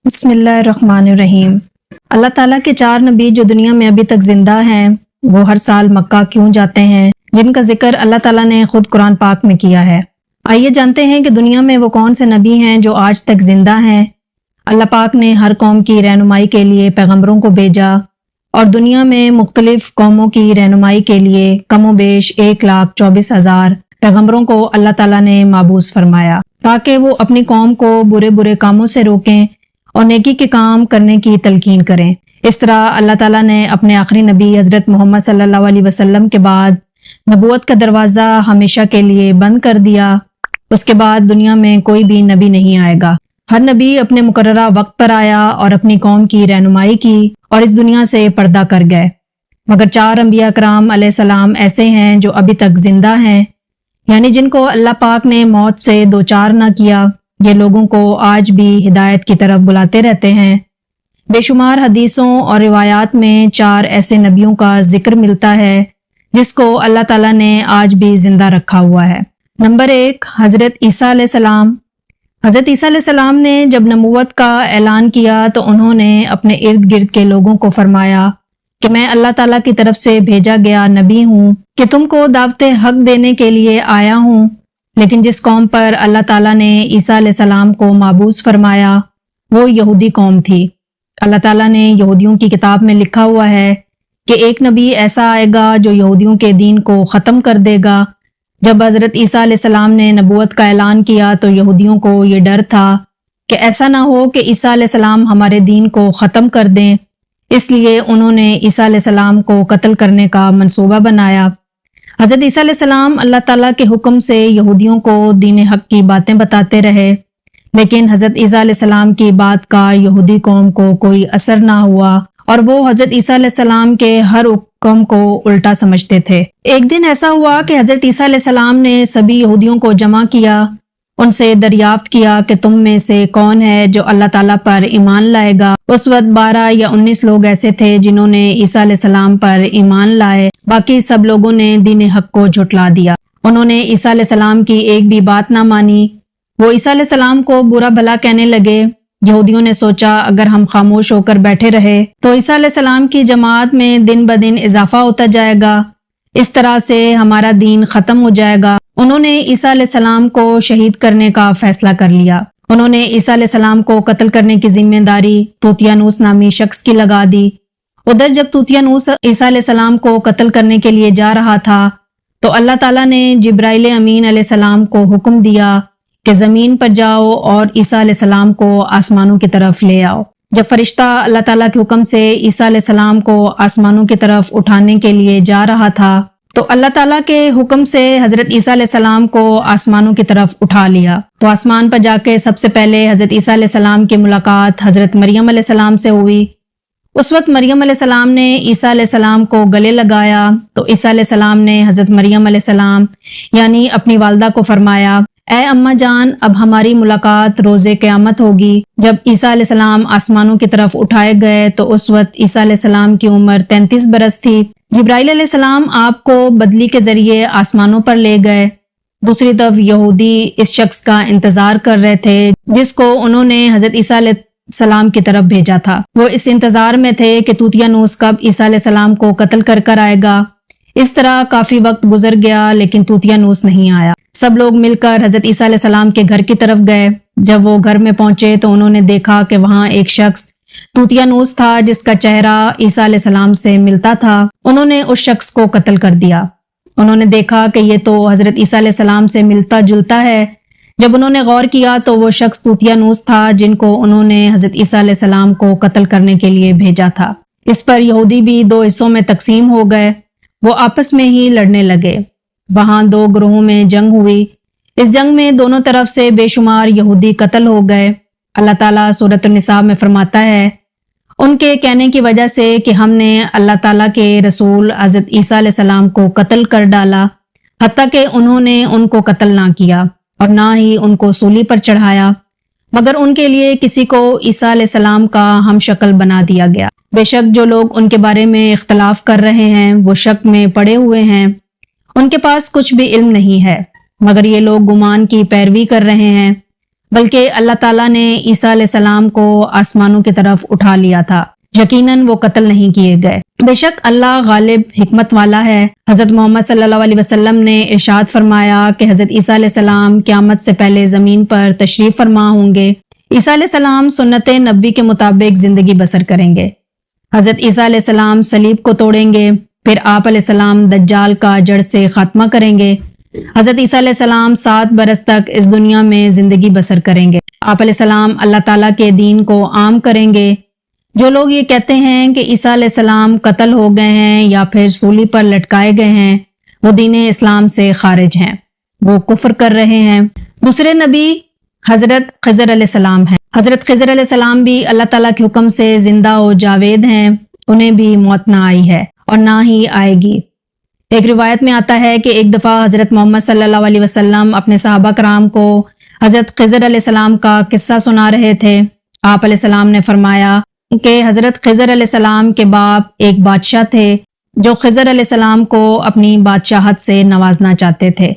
بسم اللہ الرحمن الرحیم۔ اللہ تعالیٰ کے 4 نبی جو دنیا میں ابھی تک زندہ ہیں وہ ہر سال مکہ کیوں جاتے ہیں، جن کا ذکر اللہ تعالیٰ نے خود قرآن پاک میں کیا ہے۔ آئیے جانتے ہیں کہ دنیا میں وہ کون سے نبی ہیں جو آج تک زندہ ہیں۔ اللہ پاک نے ہر قوم کی رہنمائی کے لیے پیغمبروں کو بھیجا اور دنیا میں مختلف قوموں کی رہنمائی کے لیے کم و بیش 1,24,000 پیغمبروں کو اللہ تعالیٰ نے مبعوث فرمایا تاکہ وہ اپنی قوم کو برے برے کاموں سے روکیں اور نیکی کے کام کرنے کی تلقین کریں۔ اس طرح اللہ تعالیٰ نے اپنے آخری نبی حضرت محمد صلی اللہ علیہ وسلم کے بعد نبوت کا دروازہ ہمیشہ کے لیے بند کر دیا۔ اس کے بعد دنیا میں کوئی بھی نبی نہیں آئے گا۔ ہر نبی اپنے مقررہ وقت پر آیا اور اپنی قوم کی رہنمائی کی اور اس دنیا سے پردہ کر گئے، مگر 4 انبیاء کرام علیہ السلام ایسے ہیں جو ابھی تک زندہ ہیں، یعنی جن کو اللہ پاک نے موت سے دوچار نہ کیا۔ یہ لوگوں کو آج بھی ہدایت کی طرف بلاتے رہتے ہیں۔ بے شمار حدیثوں اور روایات میں 4 ایسے نبیوں کا ذکر ملتا ہے جس کو اللہ تعالیٰ نے آج بھی زندہ رکھا ہوا ہے۔ نمبر 1، حضرت عیسیٰ علیہ السلام۔ حضرت عیسیٰ علیہ السلام نے جب نبوت کا اعلان کیا تو انہوں نے اپنے ارد گرد کے لوگوں کو فرمایا کہ میں اللہ تعالیٰ کی طرف سے بھیجا گیا نبی ہوں کہ تم کو دعوت حق دینے کے لیے آیا ہوں۔ لیکن جس قوم پر اللہ تعالیٰ نے عیسیٰ علیہ السلام کو مبعوث فرمایا وہ یہودی قوم تھی۔ اللہ تعالیٰ نے یہودیوں کی کتاب میں لکھا ہوا ہے کہ ایک نبی ایسا آئے گا جو یہودیوں کے دین کو ختم کر دے گا۔ جب حضرت عیسیٰ علیہ السلام نے نبوت کا اعلان کیا تو یہودیوں کو یہ ڈر تھا کہ ایسا نہ ہو کہ عیسیٰ علیہ السلام ہمارے دین کو ختم کر دیں، اس لیے انہوں نے عیسیٰ علیہ السلام کو قتل کرنے کا منصوبہ بنایا۔ حضرت عیسیٰ علیہ السلام اللہ تعالیٰ کے حکم سے یہودیوں کو دین حق کی باتیں بتاتے رہے، لیکن حضرت عیسیٰ علیہ السلام کی بات کا یہودی قوم کو کوئی اثر نہ ہوا اور وہ حضرت عیسیٰ علیہ السلام کے ہر حکم کو الٹا سمجھتے تھے۔ ایک دن ایسا ہوا کہ حضرت عیسیٰ علیہ السلام نے سبھی یہودیوں کو جمع کیا، ان سے دریافت کیا کہ تم میں سے کون ہے جو اللہ تعالیٰ پر ایمان لائے گا۔ اس وقت 12 یا 19 لوگ ایسے تھے جنہوں نے عیسیٰ علیہ السلام پر ایمان لائے، باقی سب لوگوں نے دین حق کو جھٹلا دیا۔ انہوں نے عیسیٰ علیہ السلام کی ایک بھی بات نہ مانی، وہ عیسیٰ علیہ السلام کو برا بھلا کہنے لگے۔ یہودیوں نے سوچا اگر ہم خاموش ہو کر بیٹھے رہے تو عیسیٰ علیہ السلام کی جماعت میں دن بدن اضافہ ہوتا جائے گا، اس طرح سے ہمارا دین ختم ہو جائے گا۔ انہوں نے عیسیٰ علیہ السلام کو شہید کرنے کا فیصلہ کر لیا۔ انہوں نے عیسیٰ علیہ السلام کو قتل کرنے کی ذمہ داری طوطیانوس نامی شخص کی لگا دی۔ ادھر جب طوطیانوس عیسیٰ علیہ السلام کو قتل کرنے کے لیے جا رہا تھا تو اللہ تعالیٰ نے جبرائیل امین علیہ السلام کو حکم دیا کہ زمین پر جاؤ اور عیسیٰ علیہ السلام کو آسمانوں کی طرف لے آؤ۔ جب فرشتہ اللہ تعالیٰ کے حکم سے عیسیٰ علیہ السلام کو آسمانوں کی طرف اٹھانے کے لیے جا رہا تھا تو اللہ تعالیٰ کے حکم سے حضرت عیسیٰ علیہ السلام کو آسمانوں کی طرف اٹھا لیا۔ تو آسمان پر جا کے سب سے پہلے حضرت عیسیٰ علیہ السلام کی ملاقات حضرت مریم علیہ السلام سے ہوئی۔ اس وقت مریم علیہ السلام نے عیسیٰ علیہ السلام کو گلے لگایا تو عیسیٰ علیہ السلام نے حضرت مریم علیہ السلام یعنی اپنی والدہ کو فرمایا، اے اماں جان، اب ہماری ملاقات روز قیامت ہوگی۔ جب عیسیٰ علیہ السلام آسمانوں کی طرف اٹھائے گئے تو اس وقت عیسیٰ علیہ السلام کی عمر 33 برس تھی۔ جبرائیل علیہ السلام آپ کو بدلی کے ذریعے آسمانوں پر لے گئے۔ دوسری طرف یہودی اس شخص کا انتظار کر رہے تھے جس کو انہوں نے حضرت عیسیٰ علیہ السلام کی طرف بھیجا تھا۔ وہ اس انتظار میں تھے کہ طوطیانوس کب عیسیٰ علیہ السلام کو قتل کر آئے گا۔ اس طرح کافی وقت گزر گیا لیکن طوطیانوس نہیں آیا۔ سب لوگ مل کر حضرت عیسیٰ علیہ السلام کے گھر کی طرف گئے۔ جب وہ گھر میں پہنچے تو انہوں نے دیکھا کہ وہاں ایک شخص طوطیانوس تھا جس کا چہرہ عیسیٰ علیہ السلام سے ملتا تھا۔ انہوں نے اس شخص کو قتل کر دیا۔ انہوں نے دیکھا کہ یہ تو حضرت عیسیٰ علیہ السلام سے ملتا جلتا ہے۔ جب انہوں نے غور کیا تو وہ شخص طوطیانوس تھا جن کو انہوں نے حضرت عیسیٰ علیہ السلام کو قتل کرنے کے لیے بھیجا تھا۔ اس پر یہودی بھی 2 حصوں میں تقسیم ہو گئے، وہ آپس میں ہی لڑنے لگے۔ وہاں 2 گروہوں میں جنگ ہوئی۔ اس جنگ میں دونوں طرف سے بے شمار یہودی قتل ہو گئے۔ اللہ تعالیٰ سورۃ النساء میں فرماتا ہے، ان کے کہنے کی وجہ سے کہ ہم نے اللہ تعالیٰ کے رسول حضرت عیسیٰ علیہ السلام کو قتل کر ڈالا، حتیٰ کہ انہوں نے ان کو قتل نہ کیا اور نہ ہی ان کو سولی پر چڑھایا، مگر ان کے لیے کسی کو عیسیٰ علیہ السلام کا ہم شکل بنا دیا گیا۔ بے شک جو لوگ ان کے بارے میں اختلاف کر رہے ہیں وہ شک میں پڑے ہوئے ہیں، ان کے پاس کچھ بھی علم نہیں ہے، مگر یہ لوگ گمان کی پیروی کر رہے ہیں۔ بلکہ اللہ تعالیٰ نے عیسیٰ علیہ السلام کو آسمانوں کی طرف اٹھا لیا تھا۔ یقیناً وہ قتل نہیں کیے گئے۔ بے شک اللہ غالب حکمت والا ہے۔ حضرت محمد صلی اللہ علیہ وسلم نے ارشاد فرمایا کہ حضرت عیسیٰ علیہ السلام قیامت سے پہلے زمین پر تشریف فرما ہوں گے۔ عیسیٰ علیہ السلام سنت نبی کے مطابق زندگی بسر کریں گے۔ حضرت عیسیٰ علیہ السلام صلیب کو توڑیں گے، پھر آپ علیہ السلام دجال کا جڑ سے خاتمہ کریں گے۔ حضرت عیسیٰ علیہ السلام 7 برس تک اس دنیا میں زندگی بسر کریں گے۔ آپ علیہ السلام اللہ تعالیٰ کے دین کو عام کریں گے۔ جو لوگ یہ کہتے ہیں کہ عیسیٰ علیہ السلام قتل ہو گئے ہیں یا پھر سولی پر لٹکائے گئے ہیں، وہ دین اسلام سے خارج ہیں، وہ کفر کر رہے ہیں۔ دوسرے نبی حضرت خضر علیہ السلام ہیں۔ حضرت خضر علیہ السلام بھی اللہ تعالیٰ کے حکم سے زندہ و جاوید ہیں، انہیں بھی موت نہ آئی ہے اور نہ ہی آئے گی۔ ایک روایت میں آتا ہے کہ ایک دفعہ حضرت محمد صلی اللہ علیہ وسلم اپنے صحابہ کرام کو حضرت خضر علیہ السلام کا قصہ سنا رہے تھے۔ آپ علیہ السلام نے فرمایا کہ حضرت خضر علیہ السلام کے باپ ایک بادشاہ تھے جو خضر علیہ السلام کو اپنی بادشاہت سے نوازنا چاہتے تھے،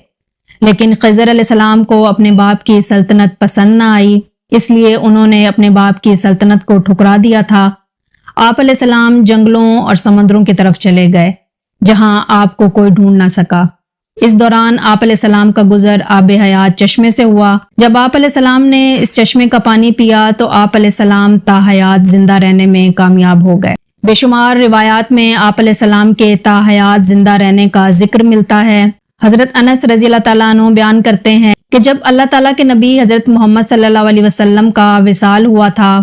لیکن خضر علیہ السلام کو اپنے باپ کی سلطنت پسند نہ آئی، اس لیے انہوں نے اپنے باپ کی سلطنت کو ٹھکرا دیا تھا۔ آپ علیہ السلام جنگلوں اور سمندروں کی طرف چلے گئے جہاں آپ کو کوئی ڈھونڈ نہ سکا۔ اس دوران آپ علیہ السلام کا گزر آب حیات چشمے سے ہوا۔ جب آپ علیہ السلام نے اس چشمے کا پانی پیا تو آپ علیہ السلام تا حیات زندہ رہنے میں کامیاب ہو گئے۔ بے شمار روایات میں آپ علیہ السلام کے تا حیات زندہ رہنے کا ذکر ملتا ہے۔ حضرت انس رضی اللہ تعالیٰ عنہ بیان کرتے ہیں کہ جب اللہ تعالیٰ کے نبی حضرت محمد صلی اللہ علیہ وسلم کا وصال ہوا تھا،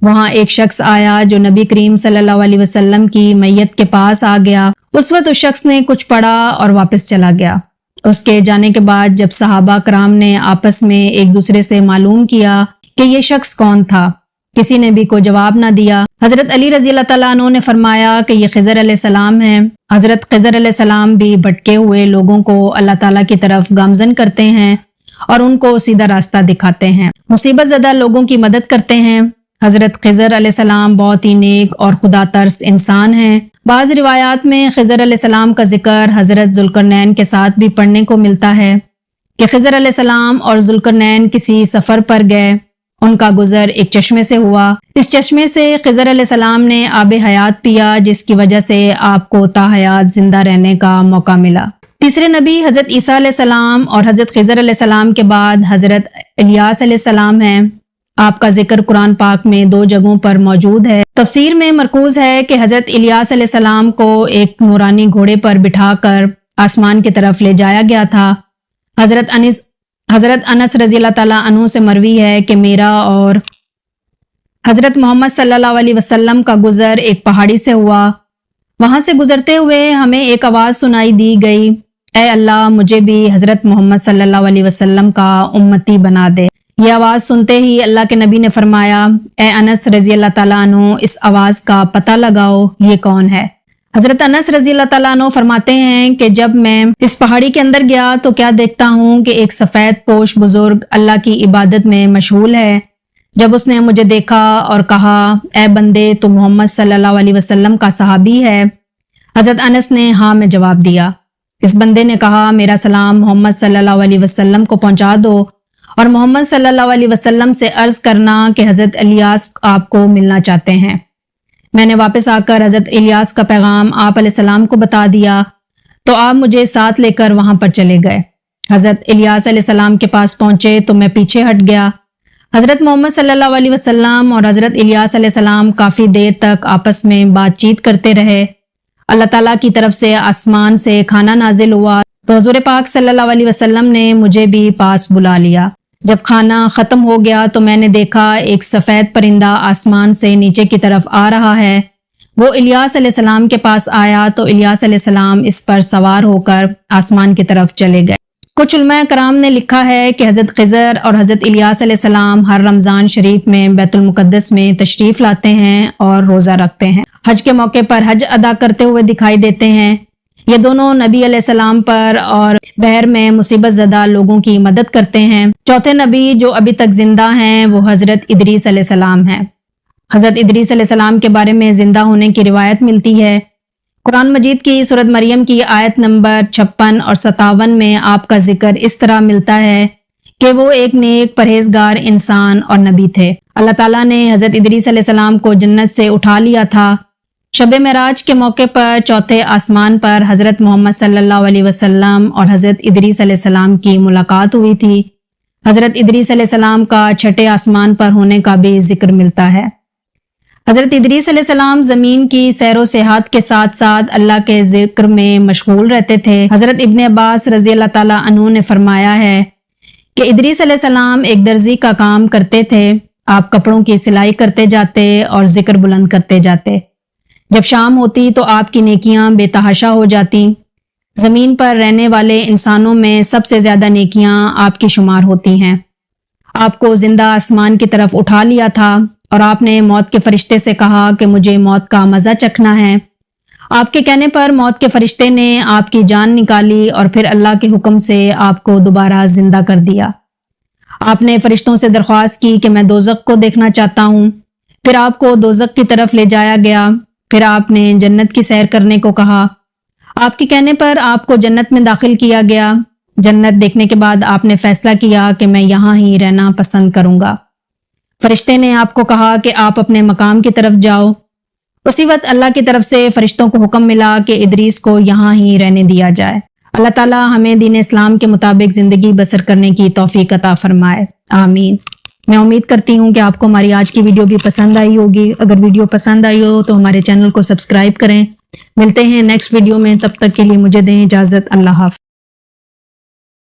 وہاں ایک شخص آیا جو نبی کریم صلی اللہ علیہ وسلم کی میت کے پاس آ گیا۔ اس وقت اس شخص نے کچھ پڑھا اور واپس چلا گیا۔ اس کے جانے کے بعد جب صحابہ کرام نے آپس میں ایک دوسرے سے معلوم کیا کہ یہ شخص کون تھا، کسی نے بھی کوئی جواب نہ دیا۔ حضرت علی رضی اللہ تعالیٰ عنہ نے فرمایا کہ یہ خضر علیہ السلام ہیں۔ حضرت خضر علیہ السلام بھی بھٹکے ہوئے لوگوں کو اللہ تعالیٰ کی طرف گامزن کرتے ہیں اور ان کو سیدھا راستہ دکھاتے ہیں، مصیبت زدہ لوگوں کی مدد کرتے ہیں۔ حضرت خضر علیہ السلام بہت ہی نیک اور خدا ترس انسان ہیں۔ بعض روایات میں خضر علیہ السلام کا ذکر حضرت ذوالقرنین کے ساتھ بھی پڑھنے کو ملتا ہے کہ خضر علیہ السلام اور ذوالقرنین کسی سفر پر گئے، ان کا گزر ایک چشمے سے ہوا۔ اس چشمے سے خضر علیہ السلام نے آب حیات پیا، جس کی وجہ سے آپ کو تا حیات زندہ رہنے کا موقع ملا۔ تیسرے نبی حضرت عیسیٰ علیہ السلام اور حضرت خضر علیہ السلام کے بعد حضرت الیاس علیہ السلام ہیں۔ آپ کا ذکر قرآن پاک میں 2 جگہوں پر موجود ہے۔ تفسیر میں مرکوز ہے کہ حضرت الیاس علیہ السلام کو ایک نورانی گھوڑے پر بٹھا کر آسمان کی طرف لے جایا گیا تھا۔ حضرت انس رضی اللہ تعالیٰ عنہ سے مروی ہے کہ میرا اور حضرت محمد صلی اللہ علیہ وسلم کا گزر ایک پہاڑی سے ہوا۔ وہاں سے گزرتے ہوئے ہمیں ایک آواز سنائی دی گئی، اے اللہ مجھے بھی حضرت محمد صلی اللہ علیہ وسلم کا امتی بنا دے۔ یہ آواز سنتے ہی اللہ کے نبی نے فرمایا، اے انس رضی اللہ تعالیٰ عنہ اس آواز کا پتہ لگاؤ، یہ کون ہے؟ حضرت انس رضی اللہ تعالیٰ عنہ فرماتے ہیں کہ جب میں اس پہاڑی کے اندر گیا تو کیا دیکھتا ہوں کہ ایک سفید پوش بزرگ اللہ کی عبادت میں مشغول ہے۔ جب اس نے مجھے دیکھا اور کہا، اے بندے تو محمد صلی اللہ علیہ وسلم کا صحابی ہے؟ حضرت انس نے ہاں میں جواب دیا۔ اس بندے نے کہا، میرا سلام محمد صلی اللہ علیہ وسلم کو پہنچا دو اور محمد صلی اللہ علیہ وسلم سے عرض کرنا کہ حضرت الیاس آپ کو ملنا چاہتے ہیں۔ میں نے واپس آ کر حضرت الیاس کا پیغام آپ علیہ السلام کو بتا دیا تو آپ مجھے ساتھ لے کر وہاں پر چلے گئے۔ حضرت الیاس علیہ السلام کے پاس پہنچے تو میں پیچھے ہٹ گیا۔ حضرت محمد صلی اللہ علیہ وسلم اور حضرت الیاس علیہ السلام کافی دیر تک آپس میں بات چیت کرتے رہے۔ اللہ تعالیٰ کی طرف سے آسمان سے کھانا نازل ہوا تو حضور پاک صلی اللہ علیہ وسلم نے مجھے بھی پاس بلا لیا۔ جب کھانا ختم ہو گیا تو میں نے دیکھا ایک سفید پرندہ آسمان سے نیچے کی طرف آ رہا ہے۔ وہ الیاس علیہ السلام کے پاس آیا تو الیاس علیہ السلام اس پر سوار ہو کر آسمان کی طرف چلے گئے۔ کچھ علماء کرام نے لکھا ہے کہ حضرت خضر اور حضرت الیاس علیہ السلام ہر رمضان شریف میں بیت المقدس میں تشریف لاتے ہیں اور روزہ رکھتے ہیں۔ حج کے موقع پر حج ادا کرتے ہوئے دکھائی دیتے ہیں۔ یہ دونوں نبی علیہ السلام پر اور بحر میں مصیبت زدہ لوگوں کی مدد کرتے ہیں۔ چوتھے نبی جو ابھی تک زندہ ہیں وہ حضرت ادریس علیہ السلام ہیں۔ حضرت ادریس علیہ السلام کے بارے میں زندہ ہونے کی روایت ملتی ہے۔ قرآن مجید کی سورۃ مریم کی آیت نمبر 56 اور 57 میں آپ کا ذکر اس طرح ملتا ہے، کہ وہ ایک نیک پرہیزگار انسان اور نبی تھے۔ اللہ تعالیٰ نے حضرت ادریس علیہ السلام کو جنت سے اٹھا لیا تھا۔ شب معراج کے موقع پر چوتھے آسمان پر حضرت محمد صلی اللہ علیہ وسلم اور حضرت ادریس علیہ السلام کی ملاقات ہوئی تھی۔ حضرت ادریس علیہ السلام کا چھٹے آسمان پر ہونے کا بھی ذکر ملتا ہے۔ حضرت ادریس علیہ السلام زمین کی سیر و سیاحت کے ساتھ ساتھ اللہ کے ذکر میں مشغول رہتے تھے۔ حضرت ابن عباس رضی اللہ تعالیٰ عنہ نے فرمایا ہے کہ ادریس علیہ السلام ایک درزی کا کام کرتے تھے۔ آپ کپڑوں کی سلائی کرتے جاتے اور ذکر بلند کرتے جاتے۔ جب شام ہوتی تو آپ کی نیکیاں بے تحاشا ہو جاتی۔ زمین پر رہنے والے انسانوں میں سب سے زیادہ نیکیاں آپ کی شمار ہوتی ہیں۔ آپ کو زندہ آسمان کی طرف اٹھا لیا تھا اور آپ نے موت کے فرشتے سے کہا کہ مجھے موت کا مزہ چکھنا ہے۔ آپ کے کہنے پر موت کے فرشتے نے آپ کی جان نکالی اور پھر اللہ کے حکم سے آپ کو دوبارہ زندہ کر دیا۔ آپ نے فرشتوں سے درخواست کی کہ میں دوزخ کو دیکھنا چاہتا ہوں۔ پھر آپ کو دوزخ کی طرف لے جایا گیا۔ پھر آپ نے جنت کی سیر کرنے کو کہا۔ آپ کے کہنے پر آپ کو جنت میں داخل کیا گیا۔ جنت دیکھنے کے بعد آپ نے فیصلہ کیا کہ میں یہاں ہی رہنا پسند کروں گا۔ فرشتے نے آپ کو کہا کہ آپ اپنے مقام کی طرف جاؤ۔ اسی وقت اللہ کی طرف سے فرشتوں کو حکم ملا کہ ادریس کو یہاں ہی رہنے دیا جائے۔ اللہ تعالیٰ ہمیں دین اسلام کے مطابق زندگی بسر کرنے کی توفیق عطا فرمائے، آمین۔ میں امید کرتی ہوں کہ آپ کو ہماری آج کی ویڈیو بھی پسند آئی ہوگی۔ اگر ویڈیو پسند آئی ہو تو ہمارے چینل کو سبسکرائب کریں۔ ملتے ہیں نیکسٹ ویڈیو میں، تب تک کے لیے مجھے دیں اجازت، اللہ حافظ۔